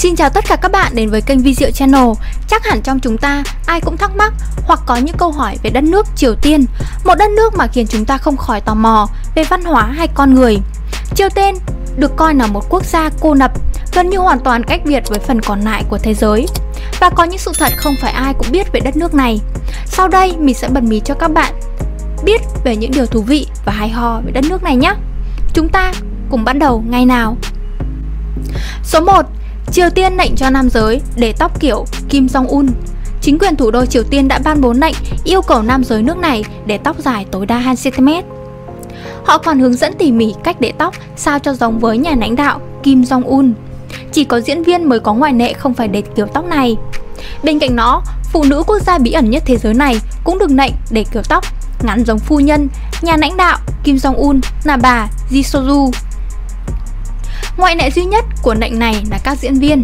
Xin chào tất cả các bạn đến với kênh Vi Diệu Channel. Chắc hẳn trong chúng ta ai cũng thắc mắc hoặc có những câu hỏi về đất nước Triều Tiên, một đất nước mà khiến chúng ta không khỏi tò mò về văn hóa hay con người. Triều Tiên được coi là một quốc gia cô lập, gần như hoàn toàn cách biệt với phần còn lại của thế giới. Và có những sự thật không phải ai cũng biết về đất nước này. Sau đây mình sẽ bật mí cho các bạn biết về những điều thú vị và hay ho về đất nước này nhé. Chúng ta cùng bắt đầu ngay nào. Số 1. Triều Tiên lệnh cho nam giới để tóc kiểu Kim Jong-un. Chính quyền thủ đô Triều Tiên đã ban bố lệnh yêu cầu nam giới nước này để tóc dài tối đa 2cm. Họ còn hướng dẫn tỉ mỉ cách để tóc sao cho giống với nhà lãnh đạo Kim Jong-un. Chỉ có diễn viên mới có ngoại lệ không phải để kiểu tóc này. Bên cạnh đó, phụ nữ quốc gia bí ẩn nhất thế giới này cũng được lệnh để kiểu tóc ngắn giống phu nhân nhà lãnh đạo Kim Jong-un là bà Ji So-ju. Ngoại lệ duy nhất của lệnh này là các diễn viên.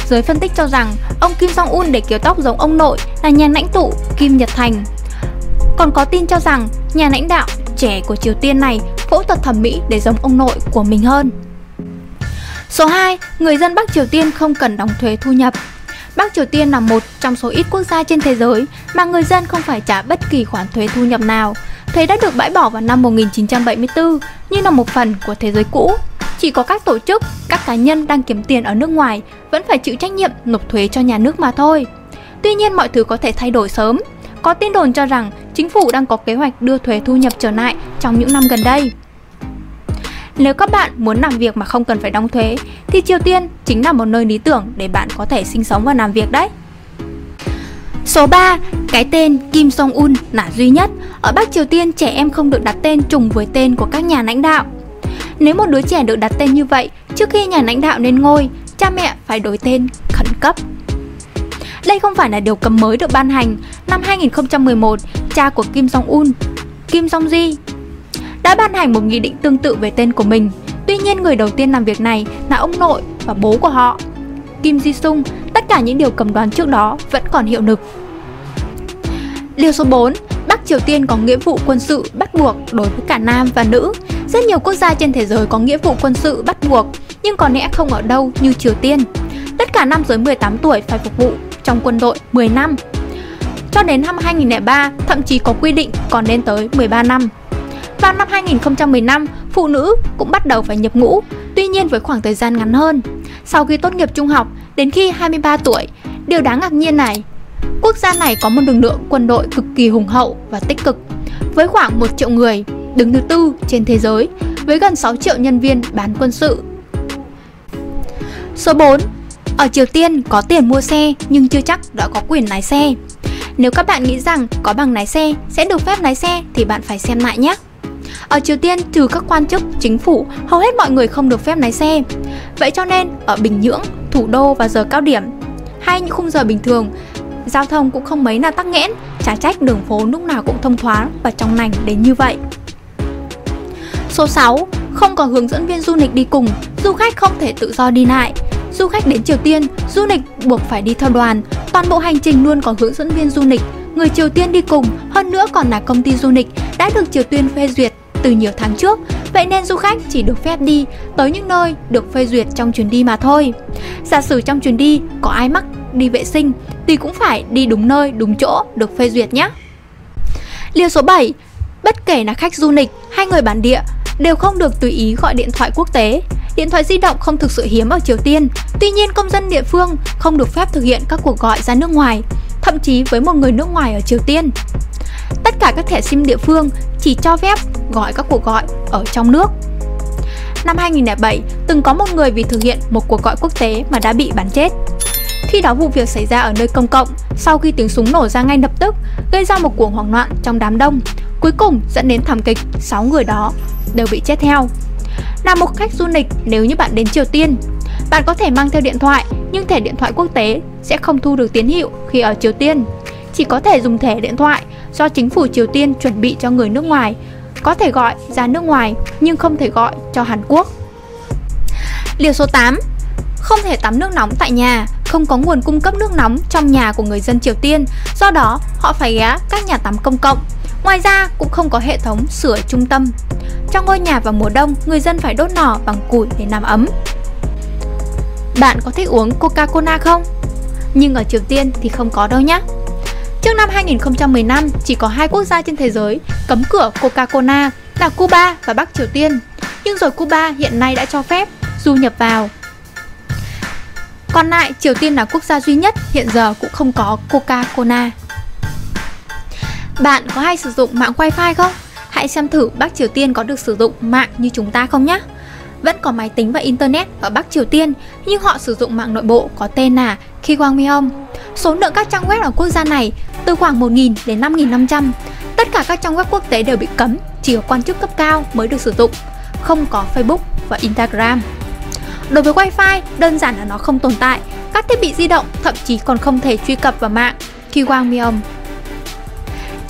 Giới phân tích cho rằng ông Kim Jong-un để kiểu tóc giống ông nội là nhà lãnh tụ Kim Nhật Thành. Còn có tin cho rằng nhà lãnh đạo trẻ của Triều Tiên này phẫu thuật thẩm mỹ để giống ông nội của mình hơn. Số 2. Người dân Bắc Triều Tiên không cần đóng thuế thu nhập. Bắc Triều Tiên là một trong số ít quốc gia trên thế giới mà người dân không phải trả bất kỳ khoản thuế thu nhập nào. Thuế đã được bãi bỏ vào năm 1974 như là một phần của thế giới cũ. Chỉ có các tổ chức, các cá nhân đang kiếm tiền ở nước ngoài vẫn phải chịu trách nhiệm nộp thuế cho nhà nước mà thôi. Tuy nhiên mọi thứ có thể thay đổi sớm. Có tin đồn cho rằng chính phủ đang có kế hoạch đưa thuế thu nhập trở lại trong những năm gần đây. Nếu các bạn muốn làm việc mà không cần phải đóng thuế thì Triều Tiên chính là một nơi lý tưởng để bạn có thể sinh sống và làm việc đấy. Số 3. Cái tên Kim Jong-un là duy nhất. Ở Bắc Triều Tiên, trẻ em không được đặt tên trùng với tên của các nhà lãnh đạo. Nếu một đứa trẻ được đặt tên như vậy, trước khi nhà lãnh đạo lên ngôi, cha mẹ phải đổi tên khẩn cấp. Đây không phải là điều cấm mới được ban hành. Năm 2011, cha của Kim Jong-un, Kim Jong-ji, đã ban hành một nghị định tương tự về tên của mình. Tuy nhiên, người đầu tiên làm việc này là ông nội và bố của họ, Kim Ji-sung. Tất cả những điều cấm đoán trước đó vẫn còn hiệu lực. Điều số 4. Bắc Triều Tiên có nghĩa vụ quân sự bắt buộc đối với cả nam và nữ. Rất nhiều quốc gia trên thế giới có nghĩa vụ quân sự bắt buộc, nhưng có lẽ không ở đâu như Triều Tiên. Tất cả nam giới 18 tuổi phải phục vụ trong quân đội 10 năm. Cho đến năm 2003, thậm chí có quy định còn lên tới 13 năm. Vào năm 2015, phụ nữ cũng bắt đầu phải nhập ngũ, tuy nhiên với khoảng thời gian ngắn hơn. Sau khi tốt nghiệp trung học, đến khi 23 tuổi, điều đáng ngạc nhiên này, quốc gia này có một lực lượng quân đội cực kỳ hùng hậu và tích cực, với khoảng 1 triệu người, đứng thứ 4 trên thế giới, với gần 6 triệu nhân viên bán quân sự. Số 4. Ở Triều Tiên có tiền mua xe nhưng chưa chắc đã có quyền lái xe. Nếu các bạn nghĩ rằng có bằng lái xe sẽ được phép lái xe thì bạn phải xem lại nhé. Ở Triều Tiên, trừ các quan chức, chính phủ, hầu hết mọi người không được phép lái xe. Vậy cho nên, ở Bình Nhưỡng, thủ đô vào giờ cao điểm, hay những khung giờ bình thường, giao thông cũng không mấy là tắc nghẽn, chả trách đường phố lúc nào cũng thông thoáng và trong lành đến như vậy. Số 6. Không có hướng dẫn viên du lịch đi cùng, du khách không thể tự do đi lại. Du khách đến Triều Tiên, du lịch buộc phải đi theo đoàn, toàn bộ hành trình luôn có hướng dẫn viên du lịch, người Triều Tiên đi cùng, hơn nữa còn là công ty du lịch đã được Triều Tiên phê duyệt từ nhiều tháng trước. Vậy nên du khách chỉ được phép đi tới những nơi được phê duyệt trong chuyến đi mà thôi. Giả sử trong chuyến đi có ai mắc đi vệ sinh thì cũng phải đi đúng nơi, đúng chỗ được phê duyệt nhé. Điều số 7. Bất kể là khách du lịch hay người bản địa đều không được tùy ý gọi điện thoại quốc tế. Điện thoại di động không thực sự hiếm ở Triều Tiên. Tuy nhiên, công dân địa phương không được phép thực hiện các cuộc gọi ra nước ngoài, thậm chí với một người nước ngoài ở Triều Tiên. Tất cả các thẻ SIM địa phương chỉ cho phép gọi các cuộc gọi ở trong nước. Năm 2007, từng có một người vì thực hiện một cuộc gọi quốc tế mà đã bị bắn chết. Khi đó vụ việc xảy ra ở nơi công cộng, sau khi tiếng súng nổ ra ngay lập tức, gây ra một cuộc hoảng loạn trong đám đông. Cuối cùng dẫn đến thảm kịch, 6 người đó đều bị chết theo. Là một khách du lịch, nếu như bạn đến Triều Tiên, bạn có thể mang theo điện thoại, nhưng thẻ điện thoại quốc tế sẽ không thu được tín hiệu khi ở Triều Tiên. Chỉ có thể dùng thẻ điện thoại do chính phủ Triều Tiên chuẩn bị cho người nước ngoài, có thể gọi ra nước ngoài nhưng không thể gọi cho Hàn Quốc. Điều số 8. Không thể tắm nước nóng tại nhà, không có nguồn cung cấp nước nóng trong nhà của người dân Triều Tiên, do đó họ phải ghé các nhà tắm công cộng. Ngoài ra cũng không có hệ thống sưởi trung tâm. Trong ngôi nhà vào mùa đông, người dân phải đốt lò bằng củi để làm ấm. Bạn có thích uống Coca-Cola không? Nhưng ở Triều Tiên thì không có đâu nhé. Trước năm 2015, chỉ có 2 quốc gia trên thế giới cấm cửa Coca-Cola là Cuba và Bắc Triều Tiên. Nhưng rồi Cuba hiện nay đã cho phép du nhập vào. Còn lại, Triều Tiên là quốc gia duy nhất hiện giờ cũng không có Coca-Cola. Bạn có hay sử dụng mạng Wi-Fi không? Hãy xem thử Bắc Triều Tiên có được sử dụng mạng như chúng ta không nhé. Vẫn có máy tính và Internet ở Bắc Triều Tiên, nhưng họ sử dụng mạng nội bộ có tên là Kwangmyeong. Số lượng các trang web ở quốc gia này từ khoảng 1.000 đến 5.500. Tất cả các trang web quốc tế đều bị cấm, chỉ có quan chức cấp cao mới được sử dụng, không có Facebook và Instagram. Đối với Wi-Fi, đơn giản là nó không tồn tại. Các thiết bị di động thậm chí còn không thể truy cập vào mạng Kwangmyeong.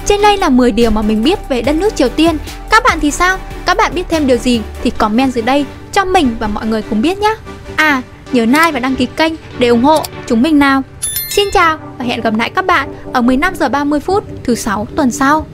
Trên đây là 10 điều mà mình biết về đất nước Triều Tiên. Các bạn thì sao? Các bạn biết thêm điều gì thì comment dưới đây cho mình và mọi người cùng biết nhé. Nhớ like và đăng ký kênh để ủng hộ chúng mình nào. Xin chào và hẹn gặp lại các bạn ở 15 giờ 30 phút thứ 6 tuần sau.